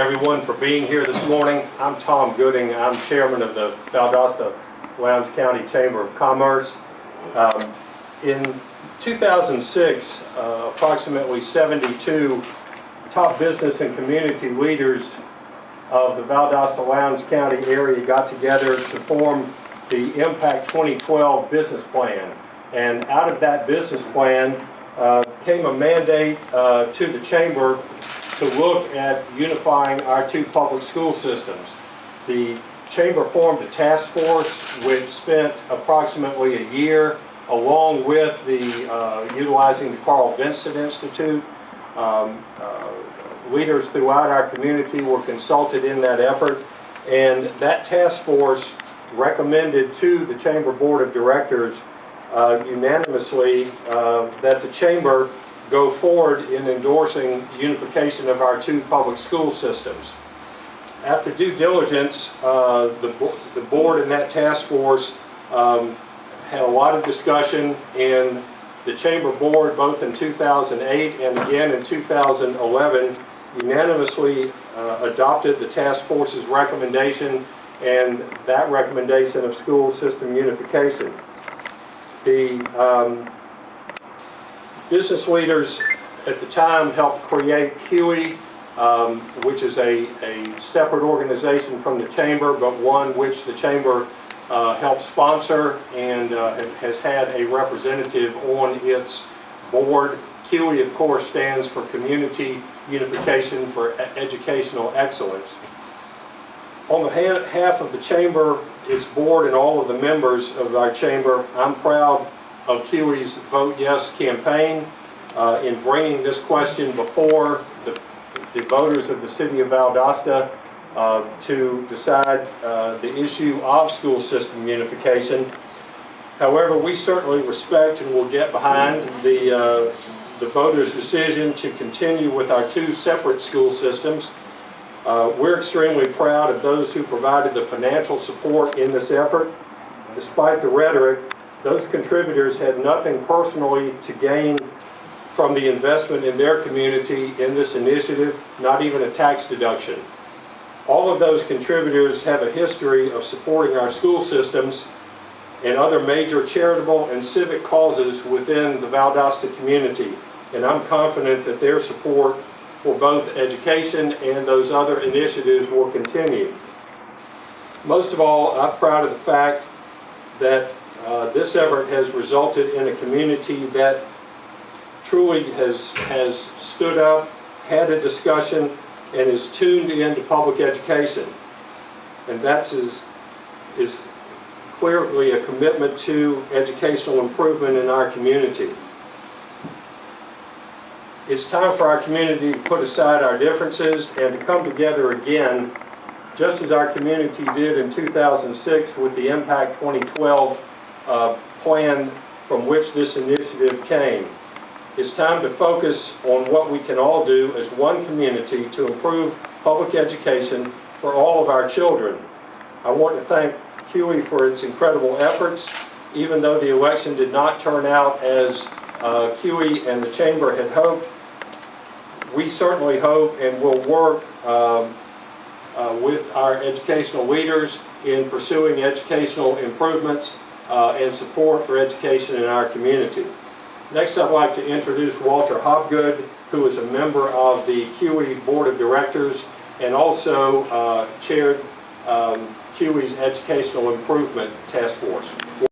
Everyone for being here this morning. I'm Tom Gooding. I'm chairman of the Valdosta Lowndes County Chamber of Commerce. In 2006, approximately 72 top business and community leaders of the Valdosta Lowndes County area got together to form the Impact 2012 business plan. And out of that business plan came a mandate to the Chamber to look at unifying our two public school systems. The Chamber formed a task force which spent approximately a year, along with utilizing the Carl Vincent Institute. Leaders throughout our community were consulted in that effort, and that task force recommended to the Chamber Board of Directors unanimously that the Chamber go forward in endorsing unification of our two public school systems. After due diligence, the board and that task force had a lot of discussion, and the Chamber Board, both in 2008 and again in 2011, unanimously adopted the task force's recommendation and that recommendation of school system unification. The business leaders at the time helped create CUEE, which is a separate organization from the Chamber, but one which the Chamber helped sponsor and has had a representative on its board. CUEE, of course, stands for Community Unification for Educational Excellence. On behalf of the Chamber, its board, and all of the members of our Chamber, I'm proud of CUEE's Vote Yes campaign in bringing this question before the voters of the city of Valdosta to decide the issue of school system unification. However, we certainly respect and will get behind the voters' decision to continue with our two separate school systems. We're extremely proud of those who provided the financial support in this effort. Despite the rhetoric, those contributors had nothing personally to gain from the investment in their community in this initiative, not even a tax deduction. All of those contributors have a history of supporting our school systems and other major charitable and civic causes within the Valdosta community, and I'm confident that their support for both education and those other initiatives will continue. Most of all, I'm proud of the fact that this effort has resulted in a community that truly has stood up, had a discussion, and is tuned into public education. And that is clearly a commitment to educational improvement in our community. It's time for our community to put aside our differences and to come together again, just as our community did in 2006 with the Impact 2012 plan from which this initiative came. It's time to focus on what we can all do as one community to improve public education for all of our children. I want to thank CUEE for its incredible efforts. Even though the election did not turn out as CUEE and the Chamber had hoped, we certainly hope and will work with our educational leaders in pursuing educational improvements and support for education in our community. Next, I'd like to introduce Walter Hobgood, who is a member of the CUEE Board of Directors and also chaired CUEE's Educational Improvement Task Force.